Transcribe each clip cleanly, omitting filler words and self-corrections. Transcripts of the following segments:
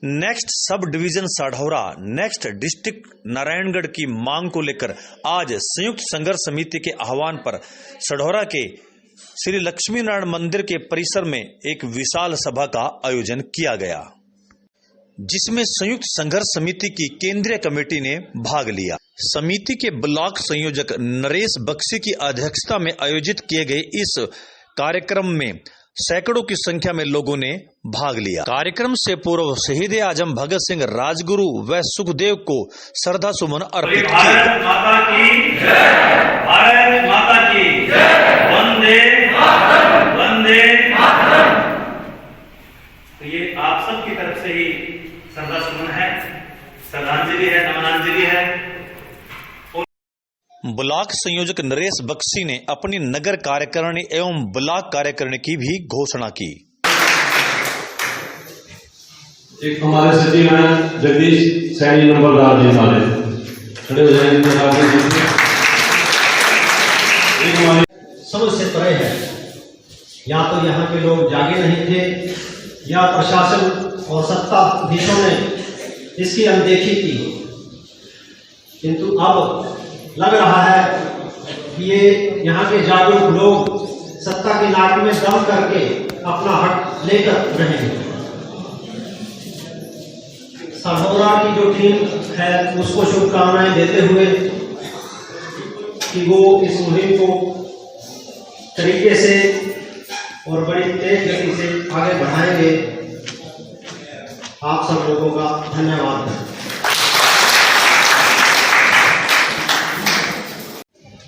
Next subdivision Sadhaura next district Naraingarh की मांग को लेकर आज संयुक्त संघर्ष समिति के आह्वान पर साढौरा के श्री लक्ष्मी नारायण मंदिर के परिसर में एक विशाल सभा का आयोजन किया गया, जिसमें संयुक्त संघर्ष समिति की केंद्रीय कमेटी ने भाग लिया। समिति के ब्लॉक संयोजक नरेश बख्शी की अध्यक्षता में आयोजित किए गए इस कार्यक्रम में सैकड़ों की संख्या में लोगों ने भाग लिया। कार्यक्रम से पूर्व शहीद आजम भगत सिंह राजगुरु व सुखदेव को श्रद्धा सुमन अर्पित किए। भारत माता की जय, भारत माता की जय, वंदे मातरम, वंदे मातरम। तो ये आप सबकी तरफ से ही श्रद्धा सुमन है, श्रद्धांजलि है, नमनांजलि है। ब्लॉक संयोजक नरेश बख्शी ने अपनी नगर कार्यकारिणी एवं ब्लॉक कार्यकारिणी की भी घोषणा की। एक हमारे सचिव हैं जगदीश सैनी नंबरदार जी वाले खड़े हो जाएंगे। समझ से परे है, या तो यहाँ के लोग जागे नहीं थे या प्रशासन और सत्ताधीशों ने इसकी अनदेखी की, किंतु अब लग रहा है कि ये यहाँ के जागरूक लोग सत्ता की नाक में दम करके अपना हक लेकर रहेंगे। साढौरा की जो टीम है उसको शुभकामनाएं देते हुए कि वो इस मुहिम को तरीके से और बड़ी तेज गति से आगे बढ़ाएंगे। आप सब लोगों का धन्यवाद।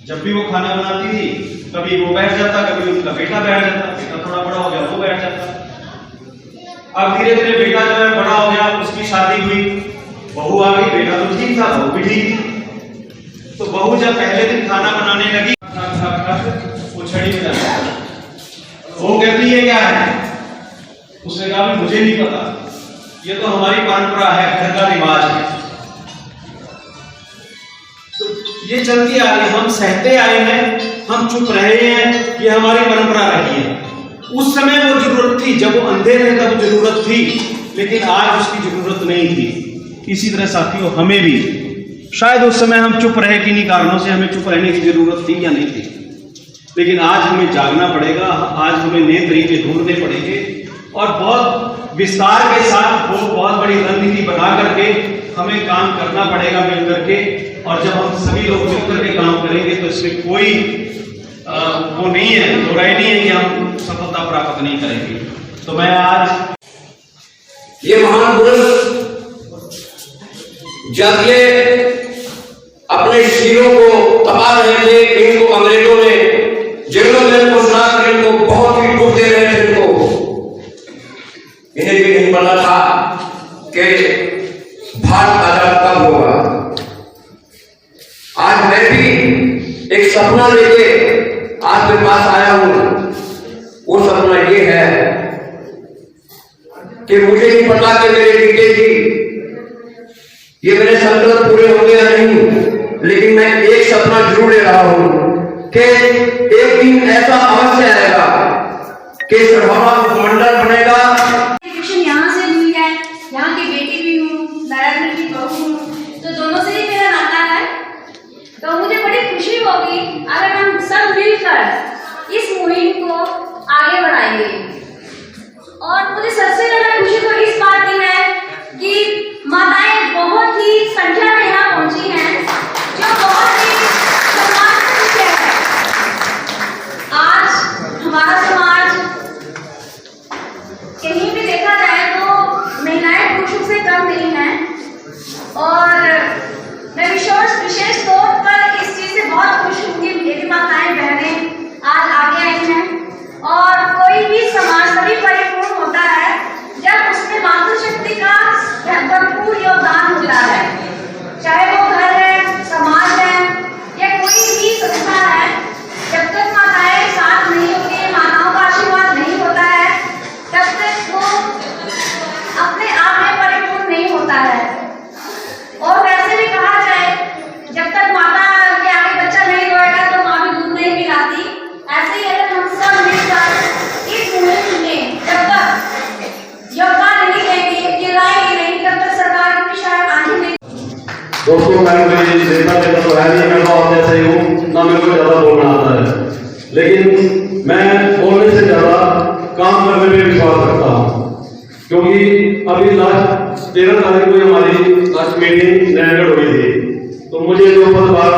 जब भी वो खाना बनाती थी, कभी वो बैठ जाता, कभी उनका बेटा बैठ जाता। बेटा थोड़ा बड़ा हो गया, वो बैठ जाता। अब धीरे धीरे बेटा जो है बड़ा हो गया, उसकी शादी हुई, बहू आ गई। बेटा तो ठीक था, बहू भी ठीक थी। तो बहू जब पहले दिन खाना बनाने लगी, वो छड़ी में जाता, वो कहती है क्या है? उसने कहा मुझे नहीं पता, ये तो हमारी परंपरा है, घर का रिवाज है। ये चलती आ रही, हम सहते आए हैं, हम चुप रहे हैं, ये हमारी परंपरा रही है। उस समय वो जरूरत थी, जब वो अंधे रहे तब जरूरत थी, लेकिन आज उसकी जरूरत नहीं थी। इसी तरह साथियों, हमें भी शायद उस समय हम चुप रहे, किन्हीं कारणों से हमें चुप रहने की जरूरत थी या नहीं थी, लेकिन आज हमें जागना पड़ेगा। आज हमें नए तरीके ढूंढने पड़ेंगे और बहुत विस्तार के साथ वो बहुत बड़ी रणनीति बना करके हमें काम करना पड़ेगा मिल करके। और जब हम सभी लोग मिलकर के काम करेंगे तो इसमें कोई वो नहीं है, दो राय नहीं है कि हम सफलता प्राप्त नहीं करेंगे। तो मैं आज ये महान पुरुष जब ये अपने शिरों को तपा रहे थे, इनको अंग्रेजों ने जेलों में घुसना कर इनको बहुत ही दुख दे रहे थे। इनको इन्हें भी नहीं पता था कि भारत आजाद कब होगा। आज मैं भी एक सपना लेके आपके पास आया हूं। वो सपना ये है कि मुझे नहीं पता कि मेरे बेटे की ये मेरे संकल्प पूरे होंगे या नहीं, लेकिन मैं एक सपना जरूर ले रहा हूं कि एक दिन ऐसा अवश्य आएगा कि साढौरा उपमंडल बनेगा। यहाँ से हुई है, यहाँ की बेटी भी हूँ, नारायण की बहू हूँ, तो दोनों से ही मेरा नाता है। तो मुझे बड़ी खुशी होगी अगर हम सब मिलकर इस मुहिम को आगे बढ़ाएंगे। और मुझे सबसे ज्यादा खुशी तो इस बात की है कि माताएं बहुत ही संख्या में यहाँ पहुंची हैं, जो बहुत ही सम्मान का विषय है। आज हमारा समाज कहीं भी देखा जाए तो महिलाएं पुरुषों से कम नहीं है। और मैं विशेष तौर पर इस चीज से बहुत खुश हूँ कि मेरी माताएं बहनें आज आगे आई हैं। और कोई भी समाज तभी परिपूर्ण होता है जब दोस्तों मैं कोई नेता नेता तो है नहीं, मैं तो आप जैसे ही हूँ, ना मेरे को ज्यादा बोलना आता है, लेकिन मैं बोलने से ज्यादा काम करने में विश्वास रखता हूँ। क्योंकि अभी लास्ट 13 तारीख को हमारी लास्ट मीटिंग नारायणगढ़ हुई थी, तो मुझे जो पदभार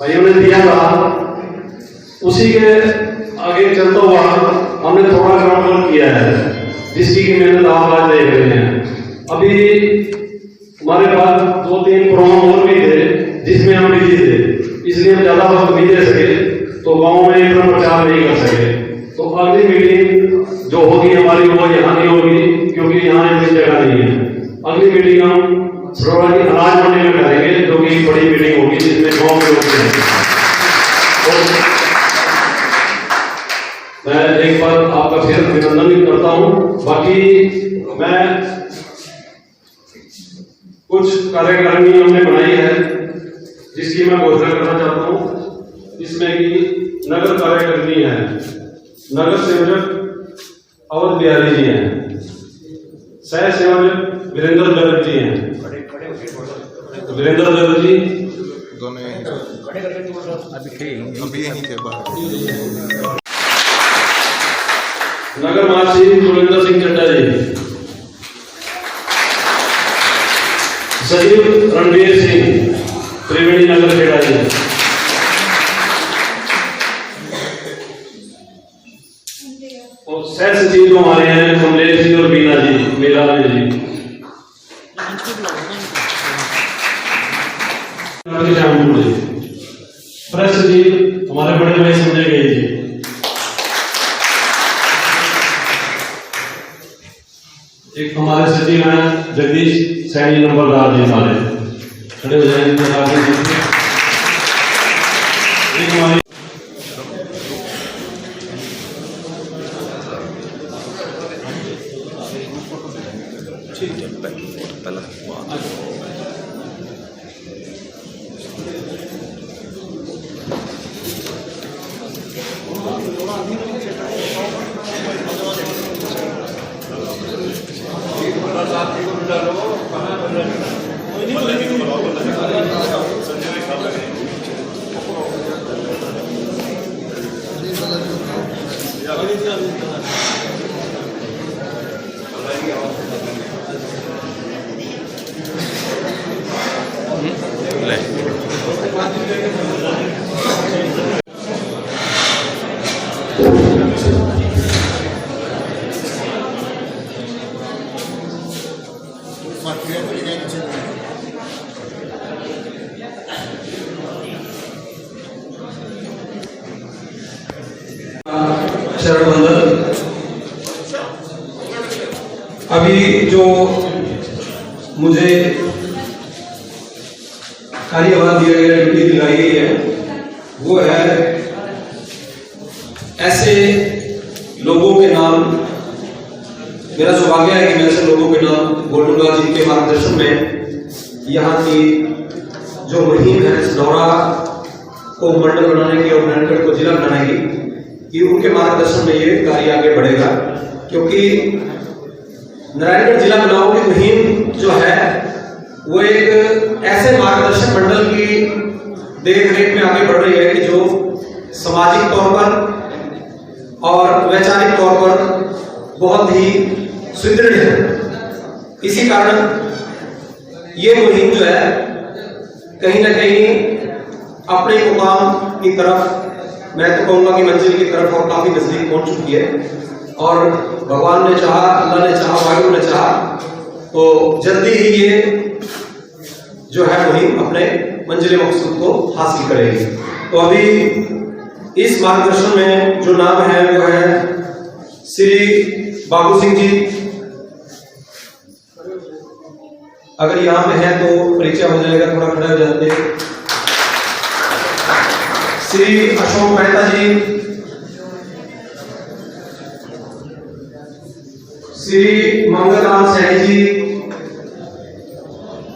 भाइयों ने दिया था उसी के आगे चलता हुआ हमने थोड़ा ग्राउंड वर्क किया है, जिसकी की मेहनत आप आज देख रहे हैं। अभी हमारे पास 2-3 प्रोग्राम और भी थे जिसमें हम बिजी थे, इसलिए हम ज्यादा वक्त नहीं दे सके, तो गाँव में इतना प्रचार नहीं कर सके। तो अगली मीटिंग जो होगी हमारी वो यहाँ नहीं होगी, क्योंकि यहाँ इतनी जगह नहीं है। अगली मीटिंग हम सरोवर की अनाज मंडी में करेंगे, जो कि बड़ी मीटिंग होगी जिसमें गाँव के लोग हैं। मैं एक बार आपका फिर अभिनंदन भी करता हूँ। बाकी मैं कुछ कार्यकारिणी हमने बनाई है जिसकी मैं घोषणा करना चाहता हूँ, जिसमें कि नगर कार्यकारिणी है, नगर सेवक अवध बिहारी जी हैं, सह सेवक वीरेंद्र गर्ग जी हैं, वीरेंद्र गर्ग जी दोनों अभी यहीं थे बाहर। नगर महासचिव कुलविंदर सिंह चड्डा जी, सचिव रणवीर सिंह त्रिवेणी नगर खेड़ा जी, और सह सचिव जो हमारे हैं कमलेश जी और बीना जी, मेरा जी, प्रेस जी हमारे बड़े भाई संजय गए जी, एक हमारे सचिव हैं जगदीश सैनी नंबरदार जी, हमारे खड़े हो जाएंगे। एक हमारी अभी जो मुझे कार्यभार दिया गया, ड्यूटी दिलाई गई है, वो है ऐसे लोगों के नाम, मेरा सौभाग्य है कि मैं ऐसे लोगों के नाम बोलूंगा जिनके मार्गदर्शन में यहाँ की जो मुहिम है सडौरा को मंडल बनाने की और नारायणगढ़ को जिला बनाने की, कि उनके मार्गदर्शन में ये कार्य आगे बढ़ेगा। क्योंकि नारायणगढ़ जिला बनाओ की मुहिम जो है वो एक ऐसे मार्गदर्शक मंडल की देख रेख में आगे बढ़ रही है कि जो सामाजिक तौर पर और वैचारिक तौर पर बहुत ही सुदृढ़ है। इसी कारण ये मुहिम जो है कहीं ना कहीं अपने मुकाम की तरफ, मैं तो कहूंगा कि मंजिल की तरफ और काफी नजदीक पहुंच चुकी है। और भगवान ने चाहा, अल्लाह ने चाहा, वायु ने चाहा तो जल्दी ही ये जो है मुहिम अपने मंजिल मकसूद को हासिल करेगी। तो अभी इस मार्गदर्शन में जो नाम है वो है श्री बाबू सिंह जी। अगर यहाँ पे है तो परिचय हो जाएगा, थोड़ा खड़े हो जाते। श्री अशोक मेहता जी, श्री मंगलराम सैनी जी,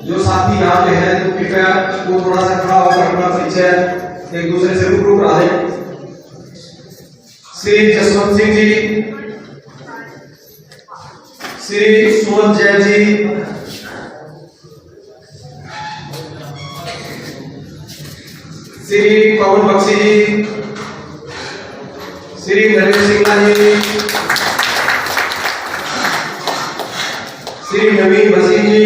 जो साथी यहाँ पे हैं तो कृपया वो थोड़ा सा खड़ा होकर अपना परिचय एक दूसरे से रूबरू करा दें। श्री जसवंत सिंह जी, श्री सुमन जैन जी, श्री पवन बख्शी जी, श्री नरेश सिंह जी, श्री नवीन भसीन जी,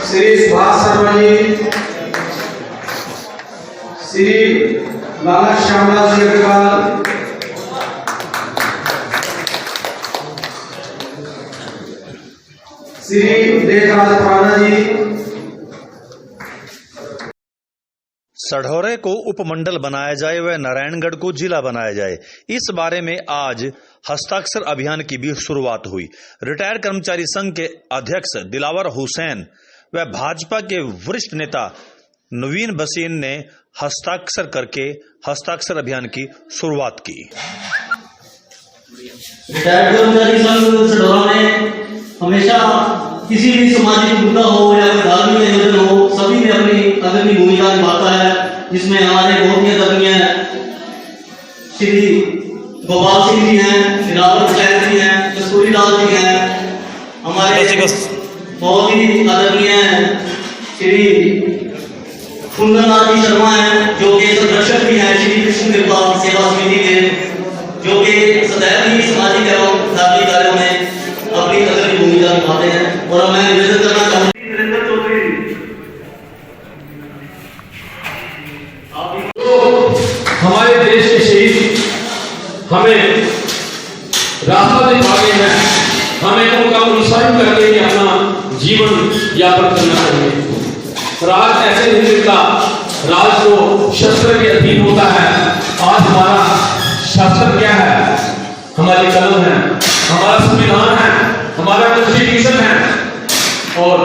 श्री सुभाष शर्मा जी, श्री लाला श्यामलाल जी अग्रवाल, श्री देवराज खुराना जी। सढौरे को उपमंडल बनाया जाए व नारायणगढ़ को जिला बनाया जाए, इस बारे में आज हस्ताक्षर अभियान की भी शुरुआत हुई। रिटायर्ड कर्मचारी संघ के अध्यक्ष दिलावर हुसैन व भाजपा के वरिष्ठ नेता नवीन भसीन ने हस्ताक्षर करके हस्ताक्षर अभियान की शुरुआत की। रिटायर्ड कर्मचारी संघ सढौरा में हमेशा किसी भी सामाजिक मुद्दा हो या धार्मिक आयोजन हो, सभी में अपनी अग्रणी भूमिका निभाता है, जिसमें हमारे बहुत ही आदरणीय श्री गोपाल सिंह जी हैं, श्री रावल हुसैन जी हैं, कस्तूरी लाल जी हैं, हमारे बहुत ही आदरणीय श्री कुंदनलाल जी शर्मा हैं, जो कि संरक्षक भी हैं श्री कृष्ण कृपा सेवा समिति के, जो कि सदैव ही सामाजिक एवं धार्मिक कार्यों में अपनी अग्रणी भूमिका निभाते हैं। और मैं निवेदन करना चाहूँगा हमारे देश के शहीद हमें रास्ता दिखाते हैं, हमें उनका अनुसरण करके ही अपना जीवन यापन करना चाहिए। राज ऐसे नहीं मिलता, राज को शस्त्र के अधीन होता है। आज हमारा शासन क्या है? हमारी कलम है, हमारा संविधान है, हमारा कॉन्स्टिट्यूशन है। और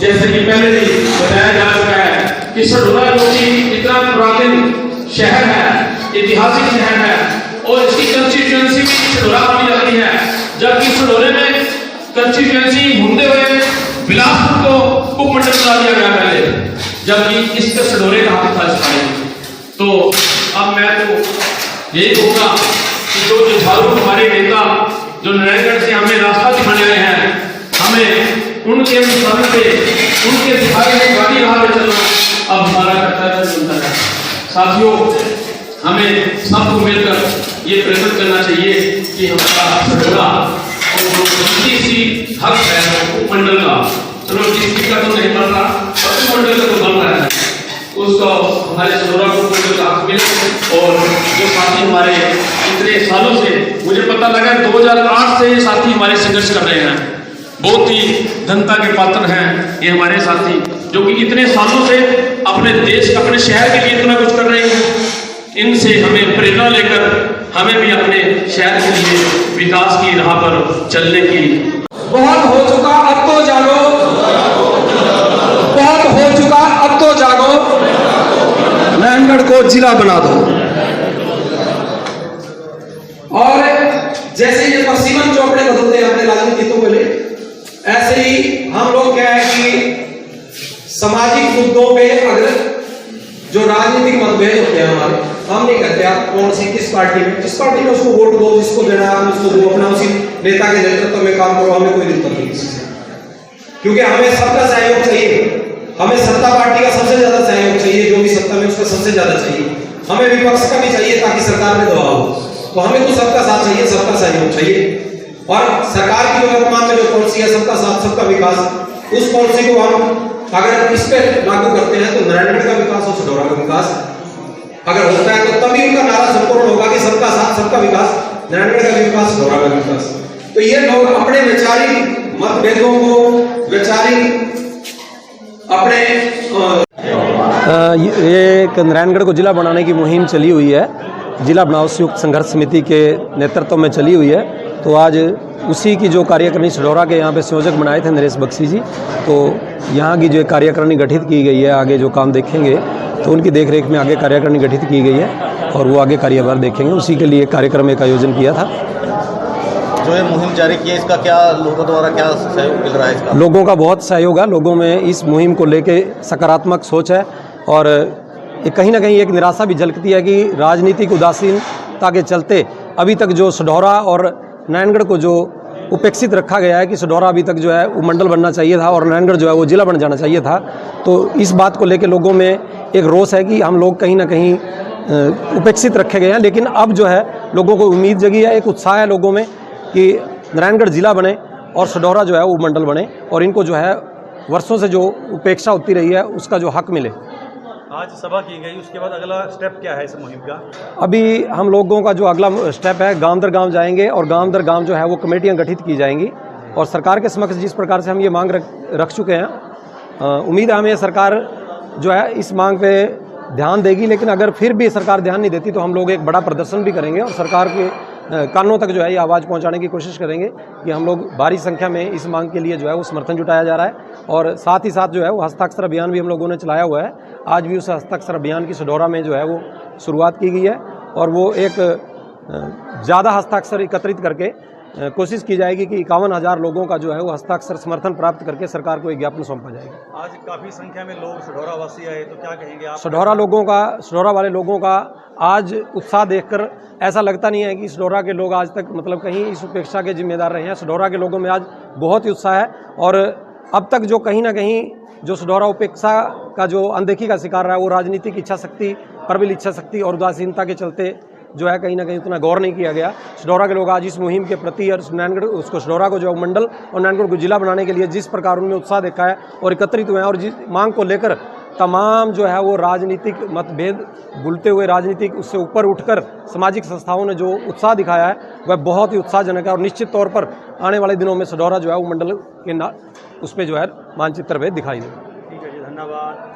जैसे कि पहले भी बताया जा चुका है कि सढौरा जो कि इतना पुरातन शहर है, ऐतिहासिक शहर है, और इसकी कंस्टिट्यूएंसी भी सढौरा मानी जाती है, जबकि सढौरे में कंस्टिट्यूएंसी होते हुए बिलासपुर को उपमंडल बना दिया गया पहले, जबकि इसके सढौरे का हाथ था इस कार्य में। तो अब मैं तो यही कहूँगा कि जो जुझारू हमारे नेता जो नारायणगढ़ से हमें रास्ता दिखाने आए हैं, हमें उनके अनुसरण पे, उनके दिखाए गए गाड़ी राह पे चलना अब हमारा कर्तव्य बनता है। साथियों, हमें सबको मिलकर ये प्रकट करना चाहिए कि हमारा सढौरा और जो सी हक है उपमंडल का, चलो डिस्ट्रिक्ट का तो नहीं बन रहा, उपमंडल का तो बन रहा है, उसको हमारे सढौरा को उपमंडल का हक मिले। और जो साथी हमारे इतने सालों से, मुझे पता लगा 2008 से ये साथी हमारे संघर्ष कर रहे हैं, बहुत ही धन्यता के पात्र हैं ये हमारे साथी, जो कि इतने सालों से अपने देश, अपने शहर के लिए इतना कुछ कर रहे हैं। इनसे हमें प्रेरणा लेकर हमें भी अपने शहर के लिए विकास की राह पर चलने की। बहुत हो चुका, अब तो जागो, बहुत हो चुका, अब तो जागो, नारायणगढ़ को जिला बना दो। और जैसे ये पश्चिमन जो अपने बदलते हैं अपने राजनीतिकों को ले, ऐसे ही हम लोग क्या है कि सामाजिक मुद्दों पे अगर जो राजनीतिक मतभेद होते हैं हमारे, हम नहीं कहते आप कौन सी किस पार्टी में, जिस पार्टी में उसको वोट दो, जिसको देना है उसको दो, अपना उसी नेता के नेतृत्व में काम करो, हमें कोई दिक्कत नहीं किसी से, क्योंकि हमें सबका सहयोग चाहिए। हमें सत्ता पार्टी का सबसे ज्यादा सहयोग चाहिए, जो भी सत्ता में उसका सबसे ज्यादा चाहिए, हमें विपक्ष का भी चाहिए ताकि सरकार में दबाव हो। तो हमें तो सबका साथ चाहिए, सबका सहयोग चाहिए। और सरकार की जो वर्तमान में जो पॉलिसी है सबका साथ सबका विकास, उस पॉलिसी को हम अगर इस पे लागू करते हैं तो नारायणगढ़ का विकास और सढौरा का विकास अगर होता है तो तभी उनका नारा संपूर्ण होगा कि सबका साथ सबका विकास, नारायणगढ़ का विकास, सढौरा का विकास। तो ये लोग अपने वैचारिक मतभेदों को, वैचारिक अपने ये नारायणगढ़ को जिला बनाने की मुहिम चली हुई है, जिला बनाओ संयुक्त संघर्ष समिति के नेतृत्व में चली हुई है। तो आज उसी की जो कार्यकारिणी सढौरा के यहाँ पे संयोजक बनाए थे नरेश बख्शी जी, तो यहाँ की जो कार्यकारिणी गठित की गई है, आगे जो काम देखेंगे तो उनकी देखरेख में आगे कार्यकारिणी गठित की गई है और वो आगे कार्यभार देखेंगे। उसी के लिए कार्यक्रम एक आयोजन किया था। जो ये मुहिम जारी की है, इसका क्या लोगों द्वारा क्या सहयोग मिल रहा है? इसका लोगों का बहुत सहयोग है, लोगों में इस मुहिम को लेके सकारात्मक सोच है और कहीं ना कहीं एक निराशा भी झलकती है कि राजनीतिक उदासीनता के चलते अभी तक जो सढौरा और नारायणगढ़ को जो उपेक्षित रखा गया है कि सढौरा अभी तक जो है वो मंडल बनना चाहिए था और नारायणगढ़ जो है वो जिला बन जाना चाहिए था। तो इस बात को लेकर लोगों में एक रोष है कि हम लोग कहीं ना कहीं उपेक्षित रखे गए हैं। लेकिन अब जो है लोगों को उम्मीद जगी है, एक उत्साह है लोगों में कि नारायणगढ़ जिला बने और सढौरा जो है वो मंडल बने और इनको जो है वर्षों से जो उपेक्षा होती रही है उसका जो हक मिले। आज सभा की गई, उसके बाद अगला स्टेप क्या है इस मुहिम का? अभी हम लोगों का जो अगला स्टेप है, गांव दर गांव जाएंगे और गांव दर गांव जो है वो कमेटियां गठित की जाएंगी और सरकार के समक्ष जिस प्रकार से हम ये मांग रख चुके हैं, उम्मीद है हमें सरकार जो है इस मांग पे ध्यान देगी। लेकिन अगर फिर भी सरकार ध्यान नहीं देती तो हम लोग एक बड़ा प्रदर्शन भी करेंगे और सरकार के कानों तक जो है ये आवाज़ पहुंचाने की कोशिश करेंगे कि हम लोग भारी संख्या में इस मांग के लिए जो है वो समर्थन जुटाया जा रहा है। और साथ ही साथ जो है वो हस्ताक्षर अभियान भी हम लोगों ने चलाया हुआ है। आज भी उस हस्ताक्षर अभियान की सढौरा में जो है वो शुरुआत की गई है और वो एक ज़्यादा हस्ताक्षर एकत्रित करके कोशिश की जाएगी कि 51,000 लोगों का जो है वो हस्ताक्षर समर्थन प्राप्त करके सरकार को एक ज्ञापन सौंपा जाएगा। आज काफ़ी संख्या में लोग सढौरा वासी आए, तो क्या कहेंगे आप? सढौरा वाले लोगों का आज उत्साह देखकर ऐसा लगता नहीं है कि सढौरा के लोग आज तक मतलब कहीं इस उपेक्षा के जिम्मेदार रहे हैं। सढौरा के लोगों में आज बहुत ही उत्साह है और अब तक जो कहीं ना कहीं जो सढौरा उपेक्षा का जो अनदेखी का शिकार रहा है वो राजनीतिक इच्छा शक्ति, प्रबल इच्छा शक्ति और उदासीनता के चलते जो है कहीं ना कहीं उतना गौर नहीं किया गया। सढौरा के लोग आज इस मुहिम के प्रति और नारायणगढ़ उसको सढौरा को जो मंडल और नारायणगढ़ को जिला बनाने के लिए जिस प्रकार उनमें उत्साह देखा है और एकत्रित हुए हैं और जिस मांग को लेकर तमाम जो है वो राजनीतिक मतभेद भूलते हुए राजनीतिक उससे ऊपर उठकर सामाजिक संस्थाओं ने जो उत्साह दिखाया है वह बहुत ही उत्साहजनक है और निश्चित तौर पर आने वाले दिनों में सढौरा जो है वो मंडल के उस पर जो है मानचित्र पे दिखाई देगा। ठीक है जी, धन्यवाद।